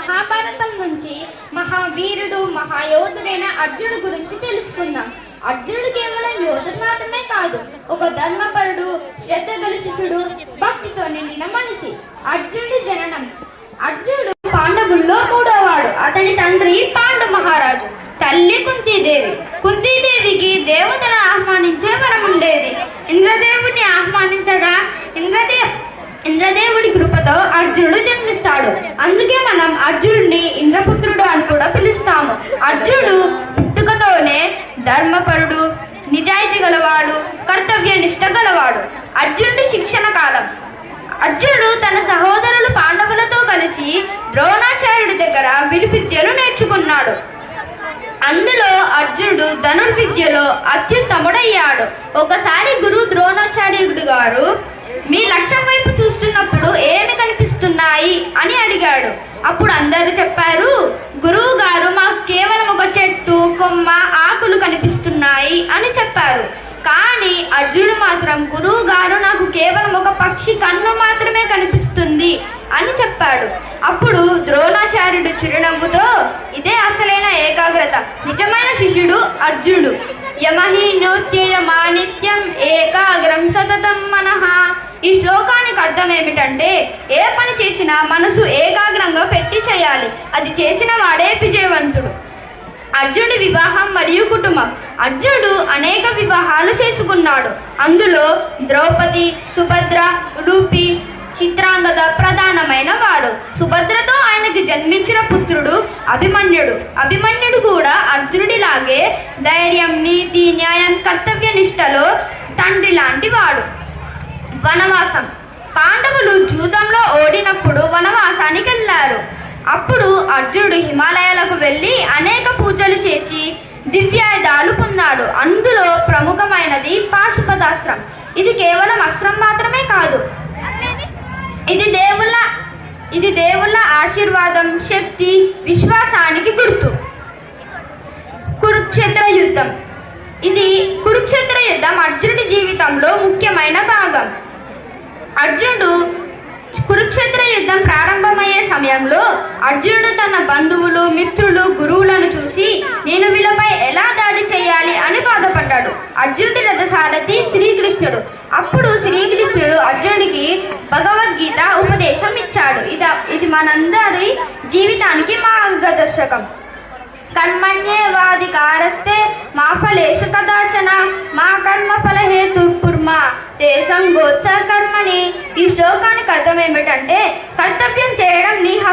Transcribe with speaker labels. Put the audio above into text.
Speaker 1: మహాభారతం నుంచి మహావీరుడు మహాయోధుడైన అర్జునుడు గురించి తెలుసుకుందాం. అర్జునుడు కేవలం యోధుడు మాత్రమే కాదు, ఒక ధర్మపరుడు, శ్రద్ధ గల శిష్యుడు, భక్తితో నిండిన మనిషి. అర్జునుడి జననం. అర్జునుడు పాండవుల్లో మూడోవాడు. అతని తండ్రి పాండు మహారాజు, తల్లి కుంతీదేవి. కుంతీదేవికి దేవతను ఆహ్వానించే వరం ఉండేది. ఇంద్రదేవుడిని ఆహ్వానించగా ఇంద్రదేవుడి కృపతో అర్జునుడు జన్మిస్తాడు. అందుకే మనం అర్జునుడిని ఇంద్రపుత్రుడు అని కూడా పిలుస్తాము. అర్జునుడు పుట్టుకతోనే ధర్మపరుడు, నిజాయితీ గలవాడు, కర్తవ్య నిష్ట గలవాడు. అర్జునుడి శిక్షణ కాలం. అర్జునుడు తన సహోదరులు పాండవులతో కలిసి ద్రోణాచార్యుడి దగ్గర విలువిద్యలు నేర్చుకున్నాడు. అందులో అర్జునుడు ధనుర్విద్యలో అత్యుత్తముడయ్యాడు. ఒకసారి గురువు ద్రోణాచార్యుడు గారు, మీ లక్ష్యం వైపు చూస్తున్నప్పుడు ఏమి కనిపిస్తున్నాయి అని అడిగాడు. అప్పుడు అందరూ చెప్పారు, గురువు గారు మాకు కేవలం ఒక చెట్టు, కొమ్మ, ఆకులు కనిపిస్తున్నాయి అని చెప్పారు. కానీ అర్జునుడు మాత్రం, గురువు గారు నాకు కేవలం ఒక పక్షి కన్ను మాత్రమే కనిపిస్తుంది అని చెప్పాడు. అప్పుడు ద్రోణాచార్యుడు చిరునవ్వుతో, ఇదే అసలైన ఏకాగ్రత, నిజమైన శిష్యుడు అర్జునుడు. యమహీనోత్యయమానిత్యం ఏకాగ్రం సతతం మనః. ఈ శ్లోకానికి అర్థం ఏమిటంటే, ఏ పని చేసినా మనసు ఏకాగ్రంగా పెట్టి చేయాలి, అది చేసిన వాడే విజయవంతుడు. అర్జునుడి వివాహం మరియు కుటుంబం. అర్జునుడు అనేక వివాహాలు చేసుకున్నాడు. అందులో ద్రౌపది, సుభద్ర, ఉలూపి, చిత్రాంగద ప్రధానమైన వారు. సుభద్రతో ఆయనకి జన్మించిన పుత్రుడు అభిమన్యుడు. అభిమన్యుడు కూడా అర్జునుడిలాగే ధైర్యం, నీతి, న్యాయం, కర్తవ్య నిష్టలో తండ్రి లాంటి వాడు. వనవాసం. పాండవులు జూదంలో ఓడినప్పుడు వనవాసానికి వెళ్ళారు. అప్పుడు అర్జునుడు హిమాలయాలకు వెళ్ళి అనేక పూజలు చేసి దివ్యాయుధాలు పొందాడు. అందులో ప్రముఖమైనది పాశుపతాస్త్రం. ఇది కేవలం అస్త్రం మాత్రమే కాదు, ఇది దేవుళ్ళ ఆశీర్వాదం, శక్తి, విశ్వాసానికి గుర్తు. కురుక్షేత్ర యుద్ధం. కురుక్షేత్ర యుద్ధం అర్జునుడి జీవితంలో ముఖ్యమైన భాగం. అర్జునుడు కురుక్షేత్ర యుద్ధం ప్రారంభమయ్యే సమయంలో అర్జునుడు తన బంధువులు, మిత్రులు, గురువులను చూసి నేను వీళ్ళపై ఎలా దాడి చేయాలి అని బాధపడ్డాడు. అర్జునుడి రథసారథి శ్రీకృష్ణుడు. అప్పుడు శ్రీకృష్ణుడు అర్జునుడికి భగవద్గీత ఉపదేశం ఇచ్చాడు. ఇది మనందరి జీవితానికి మార్గదర్శకం. కర్మణ్యేవాధికారస్తే మా ఫలేషు కదాచన మా కర్మ ఫల హేతుర్పుర్మా తే సంగోత్స కర్మణి. ఈ శ్లోకానికి అర్థం ఏమిటంటే, కర్తవ్యం చేయడం నీ